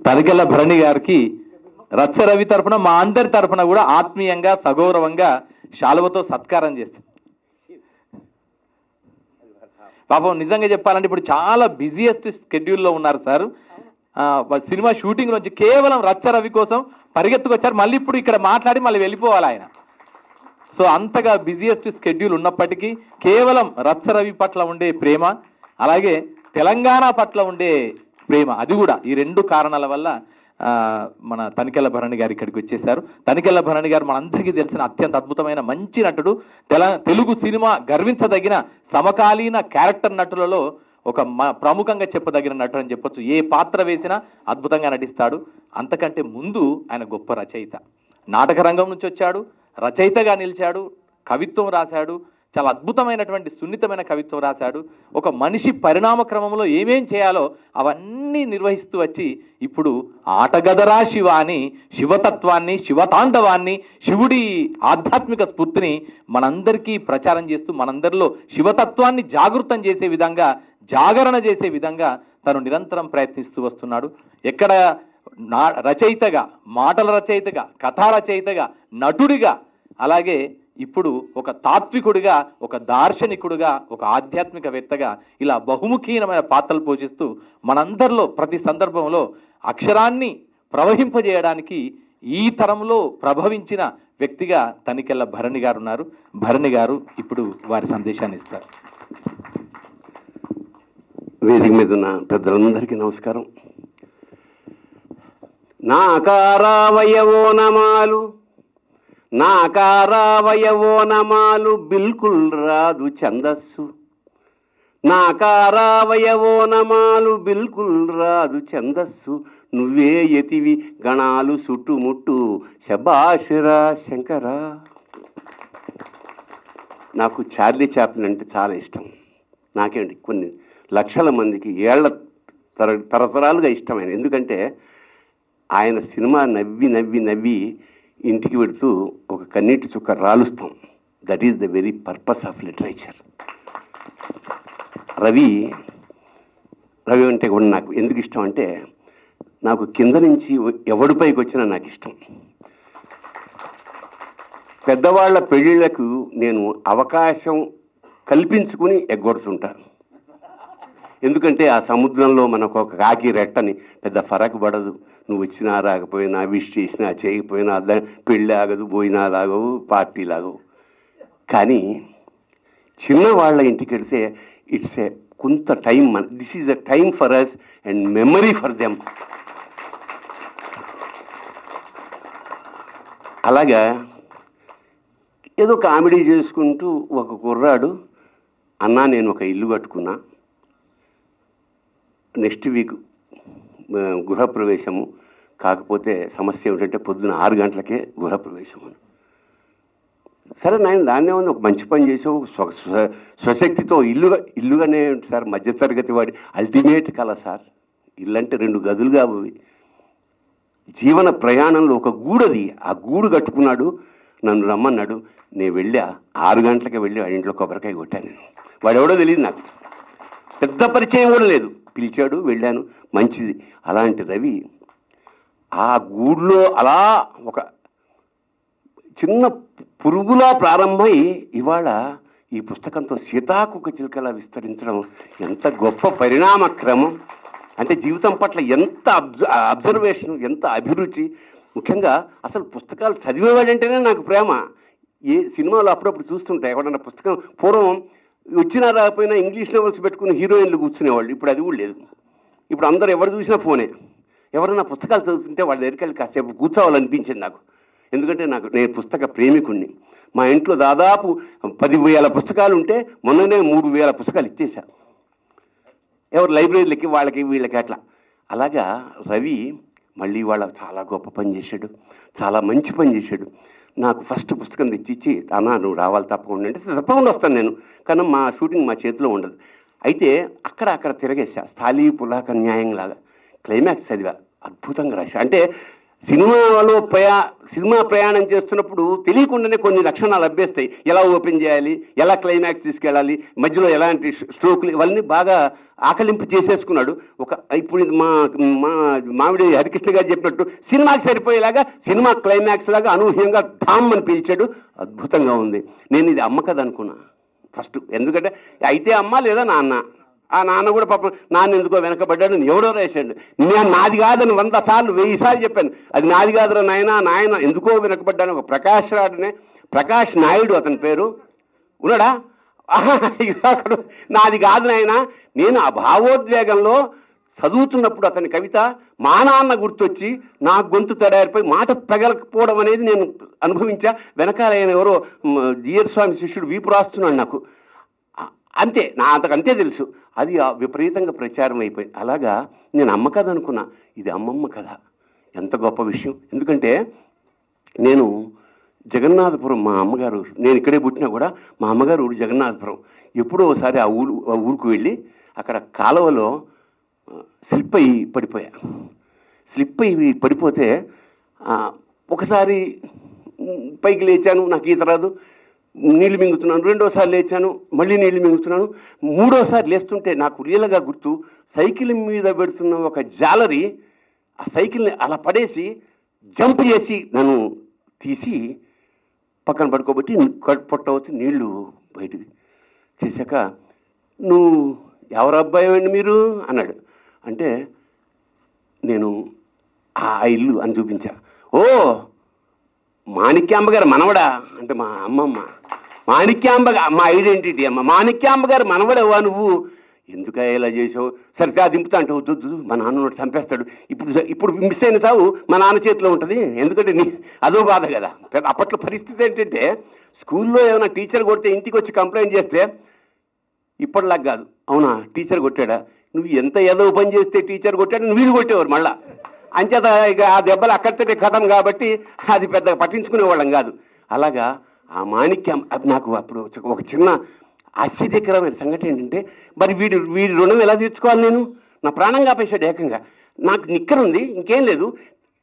తనికెళ్ళ భరణి గారికి రచ్చ రవి తరఫున మా అందరి తరఫున కూడా ఆత్మీయంగా సగౌరవంగా శాలువతో సత్కారం చేస్తాం. పాపం నిజంగా చెప్పాలంటే ఇప్పుడు చాలా బిజియెస్ట్ స్కెడ్యూల్లో ఉన్నారు సార్. సినిమా షూటింగ్ నుంచి కేవలం రచ్చ రవి కోసం పరిగెత్తుకొచ్చారు. మళ్ళీ ఇప్పుడు ఇక్కడ మాట్లాడి మళ్ళీ వెళ్ళిపోవాలి ఆయన. సో అంతగా బిజియెస్ట్ స్కెడ్యూల్ ఉన్నప్పటికీ కేవలం రచ్చ రవి పట్ల ఉండే ప్రేమ, అలాగే తెలంగాణ పట్ల ఉండే ప్రేమ, అది కూడా ఈ రెండు కారణాల వల్ల మన తనికెళ్ళ భరణి గారు ఇక్కడికి వచ్చేసారు. తనికెళ్ళ భరణి గారు మనందరికీ తెలిసిన అత్యంత అద్భుతమైన మంచి నటుడు. తెలుగు సినిమా గర్వించదగిన సమకాలీన క్యారెక్టర్ నటులలో ఒక ప్రముఖంగా చెప్పదగిన నటుడు అని చెప్పొచ్చు. ఏ పాత్ర వేసినా అద్భుతంగా నటిస్తాడు. అంతకంటే ముందు ఆయన గొప్ప రచయిత. నాటక రంగం నుంచి వచ్చాడు, రచయితగా నిలిచాడు, కవిత్వం రాశాడు, చాలా అద్భుతమైనటువంటి సున్నితమైన కవిత్వం రాశాడు. ఒక మనిషి పరిణామ క్రమంలో ఏమేం చేయాలో అవన్నీ నిర్వహిస్తూ వచ్చి ఇప్పుడు ఆటగదరా శివ అని శివతత్వాన్ని, శివతాండవాన్ని, శివుడి ఆధ్యాత్మిక స్ఫూర్తిని మనందరికీ ప్రచారం చేస్తూ మనందరిలో శివతత్వాన్ని జాగృతం చేసే విధంగా, జాగరణ చేసే విధంగా తను నిరంతరం ప్రయత్నిస్తూ వస్తున్నాడు. ఎక్కడ రచయితగా, మాటల రచయితగా, కథా రచయితగా, నటుడిగా, అలాగే ఇప్పుడు ఒక తాత్వికుడిగా, ఒక దార్శనికుడిగా, ఒక ఆధ్యాత్మికవేత్తగా ఇలా బహుముఖీనమైన పాత్రలు పోషిస్తూ మనందరిలో ప్రతి సందర్భంలో అక్షరాన్ని ప్రవహింపజేయడానికి ఈ తరంలో ప్రభవించిన వ్యక్తిగా తనికెళ్ళ భరణి గారు ఉన్నారు. భరణి గారు ఇప్పుడు వారి సందేశాన్ని ఇస్తారు. వేదిక మీద ఉన్న పెద్దలందరికీ నమస్కారం. నాకారావయవో నమాలు, నాకారావయవో నమాలు, బిల్కుల్ రాదు ఛందస్సు. నాకారావయవో నమాలు, బిల్కుల్ రాదు ఛందస్సు. నువ్వే యతివి గణాలు చుట్టుముట్టు, శబాషిరా శంకరా. నాకు చార్లీ చాప్లిన్ అంటే చాలా ఇష్టం. నాకేంటి కొన్ని లక్షల మందికి ఏళ్ల తరతరాలుగా ఇష్టమైన. ఎందుకంటే ఆయన సినిమా నవ్వి నవ్వి నవ్వి ఇంటికి పెడుతూ ఒక కన్నీటి చుక్క రాలుస్తాం. That is the very purpose of literature. Ravi అంటే కూడా నాకు ఎందుకు ఇష్టం అంటే, నాకు కింద నుంచి ఎవడిపైకి వచ్చినా నాకు ఇష్టం. పెద్దవాళ్ల పెళ్ళిళ్ళకు నేను అవకాశం కల్పించుకుని ఎగ్గొడుతుంటాను. ఎందుకంటే ఆ సముద్రంలో మనకు ఒక కాకి రెట్టని పెద్ద ఫరక్ పడదు. నువ్వు వచ్చినా రాకపోయినా, విష్ చేసినా చేయకపోయినా, పెళ్ళి ఆగదు, పోయినా లాగవు, పార్టీ లాగవు. కానీ చిన్నవాళ్ళ ఇంటికి వెళితే ఇట్స్ ఏ కొంత time, this is a time for us and memory for them. అలాగా ఏదో కామెడీ చేసుకుంటూ ఒక కుర్రాడు, అన్నా నేను ఒక ఇల్లు కట్టుకున్నా, నెక్స్ట్ వీక్ గృహప్రవేశము, కాకపోతే సమస్య ఏమిటంటే పొద్దున 6 గంటలకే గృహప్రవేశం అని. సరే నాయన దాన్నే ఉంది, ఒక మంచి పని చేసావు, స్వశక్తితో ఇల్లుగానే సార్, మధ్యతరగతి వాడి అల్టిమేట్ కల సార్. ఇల్లు అంటే 2 గదులు కావు. జీవన ప్రయాణంలో ఒక గూడది, ఆ గూడు కట్టుకున్నాడు. నన్ను రమ్మన్నాడు. నేను వెళ్ళా, 6 గంటలకే వెళ్ళి వాడి ఇంట్లో కొబ్బరికాయ కొట్టాను. నేను వాడెవడో తెలియదు, నాకు పెద్ద పరిచయం కూడా లేదు. పిలిచాడు, వెళ్ళాను, మంచిది. అలాంటి రవి ఆ గూడులో అలా ఒక చిన్న పురుగులా ప్రారంభమై ఇవాళ ఈ పుస్తకంతో సీతాకుక చిలుకలా విస్తరించడం ఎంత గొప్ప పరిణామ క్రమం. అంటే జీవితం పట్ల ఎంత అబ్జర్వేషన్, ఎంత అభిరుచి. ముఖ్యంగా అసలు పుస్తకాలు చదివేవాడంటేనే నాకు ప్రేమ. ఏ సినిమాలో అప్పుడప్పుడు చూస్తుంటాయి, ఎవడన్నా పుస్తకం పూర్వం వచ్చినా రాకపోయినా ఇంగ్లీష్ నవల్స్ పెట్టుకుని హీరోయిన్లు కూర్చునేవాళ్ళు. ఇప్పుడు అది కూడా లేదు. ఇప్పుడు అందరూ ఎవరు చూసినా ఫోనే. ఎవరైనా పుస్తకాలు చదువుతుంటే వాళ్ళ దగ్గరికి వెళ్ళి కాసేపు కూర్చోవాలనిపించింది నాకు. ఎందుకంటే నేను పుస్తక ప్రేమికుణ్ణి. మా ఇంట్లో దాదాపు 10,000 పుస్తకాలు ఉంటే మొన్ననే 3,000 పుస్తకాలు ఇచ్చేశారు. ఎవరు లైబ్రరీలకి, వాళ్ళకి వీళ్ళకి అట్లా. అలాగా రవి మళ్ళీ వాళ్ళ చాలా గొప్ప పని చేశాడు, చాలా మంచి పని చేశాడు. నాకు ఫస్ట్ పుస్తకం తెచ్చిచ్చి, అన్నా నువ్వు రావాలి తప్పకుండా అంటే, తప్పకుండా వస్తాను నేను, కానీ మా షూటింగ్ మా చేతిలో ఉండదు. అయితే అక్కడ తిరగేసా, స్థాళీ పులాక న్యాయంలాగా క్లైమాక్స్ చదివా. అద్భుతంగా రాశా. అంటే సినిమా ప్రయాణం చేస్తున్నప్పుడు తెలియకుండానే కొన్ని లక్షణాలు అభ్యస్తాయి. ఎలా ఓపెన్ చేయాలి, ఎలా క్లైమాక్స్ తీసుకెళ్ళాలి, మధ్యలో ఎలాంటి స్ట్రోకులు, ఇవన్నీ బాగా ఆకలింపు చేసేసుకున్నాడు. ఇప్పుడు మామిడి హరికృష్ణ గారు చెప్పినట్టు సినిమాకి సరిపోయేలాగా సినిమా క్లైమాక్స్ లాగా అనూహ్యంగా ధామ్ అని పిలిచాడు. అద్భుతంగా ఉంది. నేను ఇది అమ్మ కథ అనుకున్నా ఫస్ట్. ఎందుకంటే అయితే అమ్మ లేదా నాన్న. ఆ నాన్న కూడా పాపం నాన్న ఎందుకో వెనకబడ్డాడు, ఎవడో రాశాడు. నేను నాది కాదని 100 సార్లు 1000 సార్లు చెప్పాను. అది నాది కాదురా నాయన ఎందుకో వెనకబడ్డాను. ఒక ప్రకాష్ నాయుడు అతని పేరు ఉన్నాడా, అక్కడ నాది కాదు నాయన. నేను ఆ భావోద్వేగంలో చదువుతున్నప్పుడు అతని కవిత మా నాన్న గుర్తొచ్చి నా గొంతు తడారిపోయి మాట తగలకపోవడం అనేది నేను అనుభవించా. వెనకాల ఆయన ఎవరో జిఆర్ స్వామి శిష్యుడు వీపు రాస్తున్నాడు నాకు. అంతే, అంతకంతే తెలుసు. అది విపరీతంగా ప్రచారం అయిపోయింది. అలాగా నేను అమ్మ కథ అనుకున్నా, ఇది అమ్మమ్మ కథ. ఎంత గొప్ప విషయం. ఎందుకంటే నేను జగన్నాథపురం, మా అమ్మగారు, నేను ఇక్కడే పుట్టినా కూడా మా అమ్మగారు ఊరు జగన్నాథపురం. ఎప్పుడో ఒకసారి ఆ ఊరికి వెళ్ళి అక్కడ కాలువలో స్లిప్ అయ్యి పడిపోతే ఒకసారి పైకి లేచాను, నాకు ఈత రాదు, నీళ్లు మింగుతున్నాను. రెండోసారి లేచాను, మళ్ళీ నీళ్లు మింగుతున్నాను. మూడోసారి లేస్తుంటే నాకు రియల్గా గుర్తు, సైకిల్ మీద పెడుతున్న ఒక జాలరి ఆ సైకిల్ని అలా పడేసి జంప్ చేసి నన్ను తీసి పక్కన పడుకోబెట్టి పొట్టవచ్చి నీళ్లు బయటికి చేశాక, నువ్వు ఎవరు అబ్బాయి అండి మీరు అన్నాడు. అంటే నేను ఆ ఇల్లు అని చూపించా. ఓ మాణిక్యాంబ గారు మనవడా అంటే మా అమ్మమ్మ. మాణిక్యాంబ మా ఐడెంటిటీ అమ్మ. మాణిక్యాంబ గారు మనవడవా నువ్వు, ఎందుక ఇలా చేసావు? సరిగ్గా అది దింపుతా అంటే వద్దు మా నాన్న చంపేస్తాడు. ఇప్పుడు మిస్ అయిన సావు మా నాన్న చేతిలో ఉంటుంది. ఎందుకంటే అదో బాధ కదా. అప్పట్లో పరిస్థితి ఏంటంటే స్కూల్లో ఏమైనా టీచర్ కొడితే ఇంటికి వచ్చి కంప్లైంట్ చేస్తే ఇప్పటిలాగా కాదు. అవునా టీచర్ కొట్టాడా, నువ్వు ఎంత ఏదో పని చేస్తే టీచర్ కొట్టాడు, నువ్వు వీలు కొట్టేవారు మళ్ళా. అంచేత ఇక ఆ దెబ్బలు అక్కడితే కథం కాబట్టి అది పెద్దగా పట్టించుకునేవాళ్ళం కాదు. అలాగా ఆ మాణిక్యం నాకు అప్పుడు ఒక చిన్న ఆశ్చర్యకరమైన సంఘటన ఏంటంటే, మరి వీడి రుణం ఎలా తీర్చుకోవాలి నేను? నా ప్రాణం కాపేశాడు ఏకంగా. నాకు నిక్కరుంది, ఇంకేం లేదు.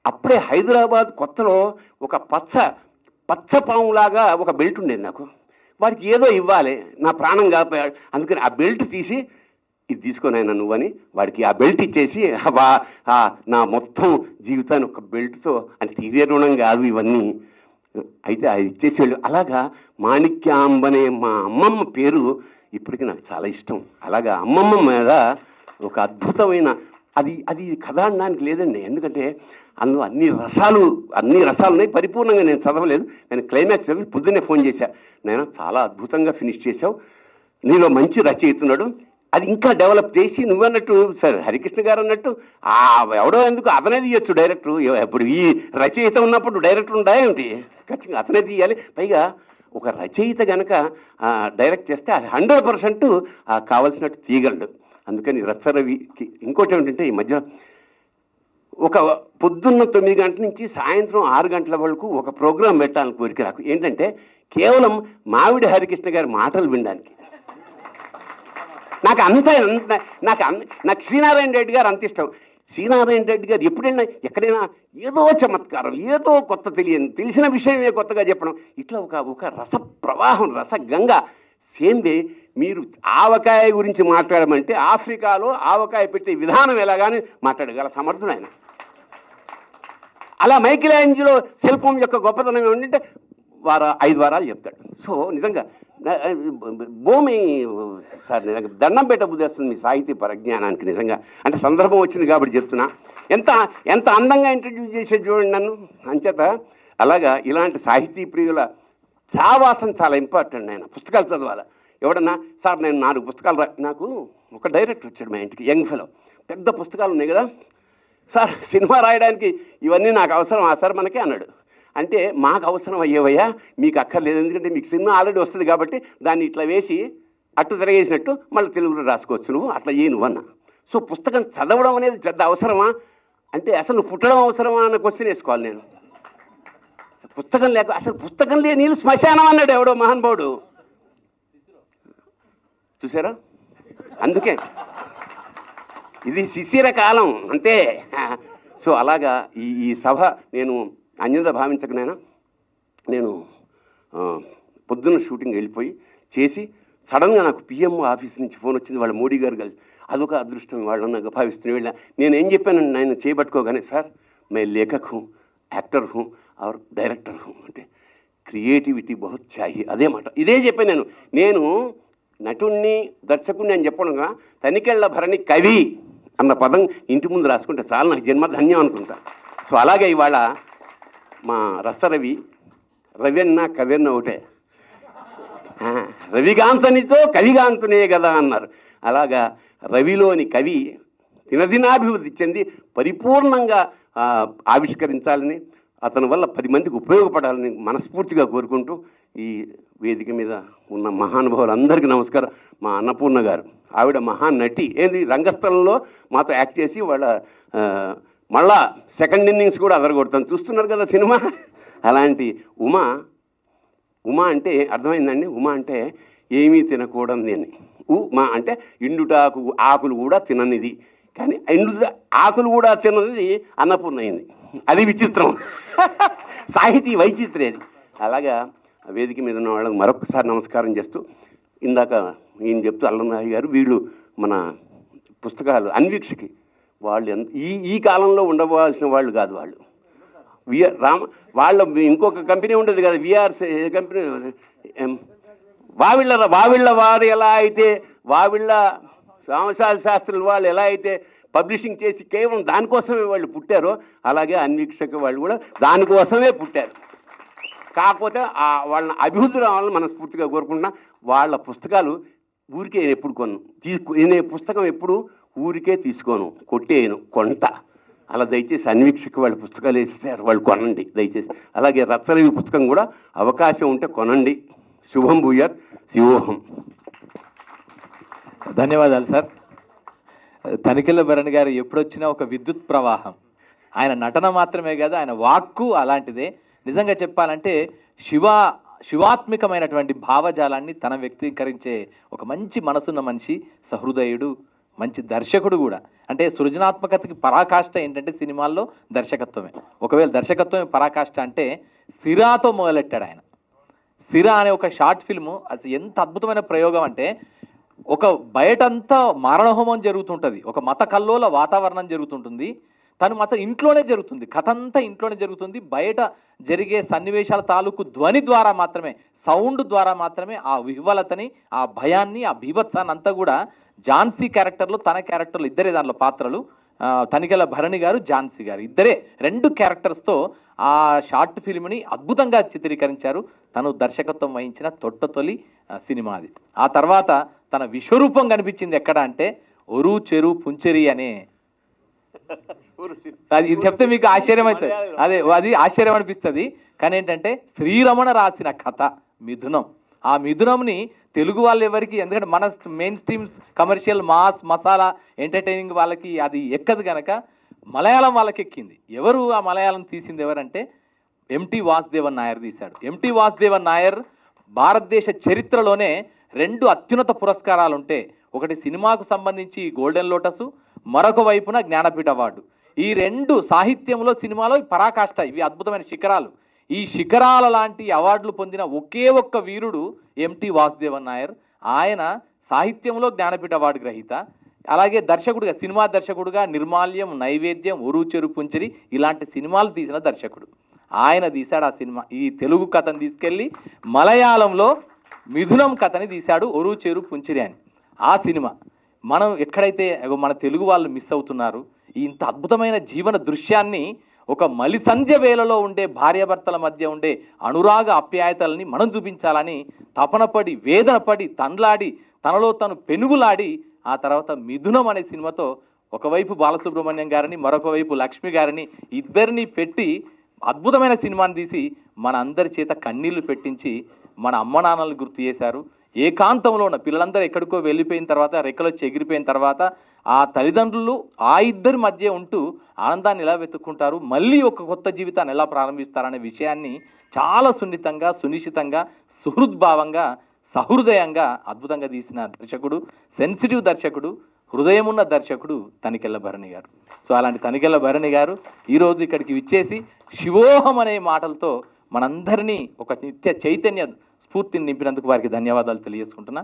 అప్పుడే హైదరాబాద్ కొత్తలో ఒక పచ్చ పాములాగా ఒక బెల్ట్ ఉండేది నాకు. వాడికి ఏదో ఇవ్వాలి, నా ప్రాణం కాపాడు. అందుకని ఆ బెల్ట్ తీసి, ఇది తీసుకొనైనా నువ్వని వాడికి ఆ బెల్ట్ ఇచ్చేసి నా మొత్తం జీవితాన్ని ఒక బెల్ట్తో, అంటే తీరే రుణం కాదు ఇవన్నీ, అయితే అది ఇచ్చేసి వెళ్ళు. అలాగా మాణిక్యాంబనే మా అమ్మమ్మ పేరు ఇప్పటికీ నాకు చాలా ఇష్టం. అలాగా అమ్మమ్మ మీద ఒక అద్భుతమైన అది కథ అనడానికి లేదండి. ఎందుకంటే అందులో అన్ని రసాలు ఉన్నాయి. పరిపూర్ణంగా నేను చదవలేదు. నేను క్లైమాక్స్ చదివి పొద్దున్నే ఫోన్ చేశా, నేను చాలా అద్భుతంగా ఫినిష్ చేశావు, నీలో మంచి రచయితున్నాడు, అది ఇంకా డెవలప్ చేసి నువ్వన్నట్టు సార్ హరికృష్ణ గారు అన్నట్టు ఎవడో ఎందుకు అతనే తీయచ్చు డైరెక్టర్. ఇప్పుడు ఈ రచయిత ఉన్నప్పుడు డైరెక్టర్ ఉంటాయా ఏమిటి? ఖచ్చితంగా అతనే తీయాలి. పైగా ఒక రచయిత కనుక డైరెక్ట్ చేస్తే అది 100% కావాల్సినట్టు తీయగలడు. అందుకని రచ్చరవికి ఇంకోటి ఏమిటంటే, ఈ మధ్య ఒక పొద్దున్న 9 గంటల నుంచి సాయంత్రం 6 గంటల వరకు ఒక ప్రోగ్రాం పెట్టాలని కోరిక నాకు. ఏంటంటే కేవలం మామిడి హరికృష్ణ గారి మాటలు వినడానికి. నాకు శ్రీనారాయణ రెడ్డి గారు అంత ఇష్టం. శ్రీనారాయణ రెడ్డి గారు ఎక్కడైనా ఏదో చమత్కారం, ఏదో కొత్త తెలిసిన విషయమే కొత్తగా చెప్పడం, ఇట్లా ఒక రస ప్రవాహం, రసగంగ. సేమ్ వే మీరు ఆవకాయ గురించి మాట్లాడమంటే ఆఫ్రికాలో ఆవకాయ పెట్టే విధానం ఎలాగానే మాట్లాడగల సమర్థుడు ఆయన. అలా మైకిలాంజెలో శిల్పం యొక్క గొప్పతనం ఏమిటంటే 5 వారాలు చెప్తాడు. సో నిజంగా భూమి సార్ నిజంగా దండం పెట్ట బుద్ధేస్తుంది మీ సాహితీ పరిజ్ఞానానికి. నిజంగా అంటే సందర్భం వచ్చింది కాబట్టి చెప్తున్నా. ఎంత అందంగా ఇంట్రడ్యూస్ చేసేది చూడండి నన్ను. అంచేత అలాగా ఇలాంటి సాహితీ ప్రియుల సావాసం చాలా ఇంపార్టెంట్. నేను పుస్తకాలు చదవాలి. ఎవడన్నా సార్ నేను 4 పుస్తకాలు నాకు ఒక డైరెక్టర్ వచ్చాడు మా ఇంటికి, యంగ్ ఫెలో. పెద్ద పుస్తకాలు ఉన్నాయి కదా సార్, సినిమా రాయడానికి ఇవన్నీ నాకు అవసరం సార్ మనకే అన్నాడు. అంటే మాకు అవసరం అయ్యేవయ్యా, మీకు అక్కర్లేదు. ఎందుకంటే మీకు సినిమా ఆల్రెడీ వస్తుంది కాబట్టి దాన్ని ఇట్లా వేసి అట్టు తిరగేసినట్టు మళ్ళీ తెలుగులో రాసుకోవచ్చు, నువ్వు అట్లా నువ్వు అన్న. సో పుస్తకం చదవడం అనేది పెద్ద అవసరమా అంటే, అసలు పుట్టడం అవసరమా అన్న క్వశ్చన్ వేసుకోవాలి నేను. పుస్తకం లేక అసలు పుస్తకం లేని నీళ్ళు శ్మశానం అన్నాడు ఎవడో మహానుభావుడు, చూసారా? అందుకే ఇది శిశిర కాలం అంతే. సో అలాగా ఈ సభ నేను అన్యంగా భావించకనైనా నేను పొద్దున్న షూటింగ్ వెళ్ళిపోయి చేసి సడన్గా నాకు పిఎం ఆఫీస్ నుంచి ఫోన్ వచ్చింది, వాళ్ళ మోడీ గారు కలిసి. అదొక అదృష్టం వాళ్ళని నాకు భావిస్తున్న వీళ్ళ. నేనేం చెప్పాను, నేను చేపట్టుకోగానే, సార్ మే లేఖక్ హూ, యాక్టర్ హూ और డైరెక్టర్ హూ అంటే క్రియేటివిటీ బహుత్ చాయి, అదే మాట, ఇదే చెప్పాను నేను నటుణ్ణి దర్శకుడిని అని చెప్పడంగా తనికెళ్ళ భరణి కవి అన్న పదం ఇంటి ముందు రాసుకుంటే చాలా నాకు జన్మధన్యం అనుకుంటా. సో అలాగే ఇవాళ మా రచ్చరవి, రవి అన్న కవి అన్న ఒకటే, రవిగాంచనిచో కవిగాంచనే కదా అన్నారు. అలాగా రవిలోని కవి దినదినాభివృద్ధి చెంది పరిపూర్ణంగా ఆవిష్కరించాలని, అతని వల్ల 10 మందికి ఉపయోగపడాలని మనస్ఫూర్తిగా కోరుకుంటూ ఈ వేదిక మీద ఉన్న మహానుభావులందరికీ నమస్కారం. మా అన్నపూర్ణ గారు, ఆవిడ మహానటి, ఏంది రంగస్థలంలో మాతో యాక్ట్ చేసి వాళ్ళ మళ్ళా సెకండ్ ఇన్నింగ్స్ కూడా అదరగొడతాను, చూస్తున్నారు కదా సినిమా. అలాంటి ఉమా అంటే అర్థమైందండి. ఉమా అంటే ఏమీ తినకూడదు అని. ఉమా అంటే ఎండుటాకు ఆకులు కూడా తిననిది, కానీ ఆకులు కూడా తిననిది అన్నపూర్ణ అయింది. అది విచిత్రం, సాహితీ వైచిత్రేది. అలాగా వేదిక మీద ఉన్న వాళ్ళకి మరొకసారి నమస్కారం చేస్తూ, ఇందాక ఈయన చెప్తూ అల్లంరాజు గారు, వీళ్ళు మన పుస్తకాలు అన్వీక్షకి వాళ్ళు ఈ కాలంలో ఉండవలసిన వాళ్ళు కాదు. వాళ్ళు వాళ్ళ ఇంకొక కంపెనీ ఉండదు కదా, విఆర్స్ కంపెనీ, వావిళ్ళ వారు ఎలా అయితే, వావిళ్ళ సామశాల శాస్త్రులు వాళ్ళు ఎలా అయితే పబ్లిషింగ్ చేసి కేవలం దానికోసమే వాళ్ళు పుట్టారో, అలాగే అన్వీక్షక వాళ్ళు కూడా దానికోసమే పుట్టారు. కాకపోతే వాళ్ళని అభివృద్ధి రావాలని మనస్ఫూర్తిగా కోరుకుంటున్నా. వాళ్ళ పుస్తకాలు ఊరికే నేను ఎప్పుడు నేను పుస్తకం ఎప్పుడు ఊరికే తీసుకోను, కొట్టేయను, కొంట. అలా దయచేసి అన్వీక్షక వాళ్ళ పుస్తకాలు వేస్తారు, వాళ్ళు కొనండి దయచేసి. అలాగే రచ్చరవి పుస్తకం కూడా అవకాశం ఉంటే కొనండి. శుభం భూయాత్, శివోహం. ధన్యవాదాలు సార్. తనికెళ్ళ భరణి గారు ఎప్పుడొచ్చినా ఒక విద్యుత్ ప్రవాహం. ఆయన నటన మాత్రమే కాదు, ఆయన వాక్కు అలాంటిదే. నిజంగా చెప్పాలంటే శివాత్మికమైనటువంటి భావజాలాన్ని తన వ్యక్తీకరించే ఒక మంచి మనసున్న మనిషి, సహృదయుడు, మంచి దర్శకుడు కూడా. అంటే సృజనాత్మకతకి పరాకాష్ట ఏంటంటే సినిమాల్లో దర్శకత్వమే. ఒకవేళ దర్శకత్వమే పరాకాష్ట అంటే సిరాతో మొదలెట్టాడు ఆయన. సిరా అనే ఒక షార్ట్ ఫిల్ము, అది ఎంత అద్భుతమైన ప్రయోగం అంటే, ఒక బయటంతా మారణహోమం జరుగుతుంటుంది, ఒక మత కల్లోల వాతావరణం జరుగుతుంటుంది, తను మత ఇంట్లోనే జరుగుతుంది, కథ అంతా ఇంట్లోనే జరుగుతుంది. బయట జరిగే సన్నివేశాల తాలూకు ధ్వని ద్వారా మాత్రమే, సౌండ్ ద్వారా మాత్రమే ఆ విహ్వలతని, ఆ భయాన్ని, ఆ బీభత్సాన్ని అంతా కూడా ఝాన్సీ క్యారెక్టర్లో, తన క్యారెక్టర్లు ఇద్దరే దాంట్లో పాత్రలు, తనికెళ్ళ భరణి గారు, ఝాన్సీ గారు, ఇద్దరే 2 క్యారెక్టర్స్తో ఆ షార్ట్ ఫిల్మ్ని అద్భుతంగా చిత్రీకరించారు. తను దర్శకత్వం వహించిన తొలి సినిమా అది. ఆ తర్వాత తన విశ్వరూపం కనిపించింది ఎక్కడ అంటే ఒరు చెరు పుంచెరి అనే, అది ఇది చెప్తే మీకు ఆశ్చర్యం అవుతుంది, అది ఆశ్చర్యం అనిపిస్తుంది. కానీ ఏంటంటే శ్రీరమణ రాసిన కథ మిథునం. ఆ మిథునంని తెలుగు వాళ్ళు ఎవరికి, ఎందుకంటే మన main streams commercial mass masala entertaining వాళ్ళకి అది ఎక్కదు కనుక మలయాళం వాళ్ళకి ఎక్కింది. ఎవరు ఆ మలయాళం తీసింది ఎవరంటే ఎంటీ వాసుదేవన్ నాయర్ తీశాడు. ఎంటీ వాసుదేవన్ నాయర్ భారతదేశ చరిత్రలోనే 2 అత్యున్నత పురస్కారాలు ఉంటే, ఒకటి సినిమాకు సంబంధించి గోల్డెన్ లోటస్, మరొక వైపున జ్ఞానపీఠ అవార్డు. ఈ 2 సాహిత్యంలో, సినిమాలో పరాకాష్ట, ఇవి అద్భుతమైన శిఖరాలు. ఈ శిఖరాల లాంటి అవార్డులు పొందిన ఒకే ఒక్క వీరుడు ఎంటీ వాసుదేవన్ నాయర్. ఆయన సాహిత్యంలో జ్ఞానపీఠ అవార్డు గ్రహీత, అలాగే దర్శకుడుగా, సినిమా దర్శకుడుగా నిర్మాల్యం, నైవేద్యం, ఒరు చెరు పుంచెరి ఇలాంటి సినిమాలు తీసిన దర్శకుడు. ఆయన తీశాడు ఆ సినిమా. ఈ తెలుగు కథను తీసుకెళ్ళి మలయాళంలో మిథునం కథని తీశాడు, ఒరు చెరు పుంచెరి అని. ఆ సినిమా మనం ఎక్కడైతే మన తెలుగు వాళ్ళు మిస్ అవుతున్నారు, ఇంత అద్భుతమైన జీవన దృశ్యాన్ని ఒక మలిసంధ్య వేళలో ఉండే భార్యాభర్తల మధ్య ఉండే అనురాగ అప్యాయతలని మనం చూపించాలని తపనపడి, వేదనపడి, తండ్లాడి, తనలో తను పెనుగులాడి, ఆ తర్వాత మిథునం అనే సినిమాతో ఒకవైపు బాలసుబ్రహ్మణ్యం గారిని, మరొక వైపు లక్ష్మి గారిని, ఇద్దరిని పెట్టి అద్భుతమైన సినిమాని తీసి మన అందరి చేత కన్నీళ్లు పెట్టించి మన అమ్మ నాన్నలు గుర్తు చేశారు. ఏకాంతంలో ఉన్న పిల్లలందరూ ఎక్కడికో వెళ్ళిపోయిన తర్వాత, రెక్కలొచ్చి ఎగిరిపోయిన తర్వాత ఆ తల్లిదండ్రులు ఆ ఇద్దరి మధ్య ఉంటూ ఆనందాన్ని ఎలా వెతుక్కుంటారు, మళ్ళీ ఒక కొత్త జీవితాన్ని ఎలా ప్రారంభిస్తారనే విషయాన్ని చాలా సున్నితంగా, సునిశ్చితంగా, సుహృద్భావంగా, సహృదయంగా అద్భుతంగా తీసిన దర్శకుడు, సెన్సిటివ్ దర్శకుడు, హృదయం ఉన్న దర్శకుడు తనికెళ్ళ భరణి గారు. సో అలాంటి తనికెళ్ళ భరణి గారు ఈరోజు ఇక్కడికి విచ్చేసి శివోహం అనే మాటలతో మనందరినీ ఒక నిత్య చైతన్య స్ఫూర్తిని నింపినందుకు వారికి ధన్యవాదాలు తెలియజేసుకుంటున్నా.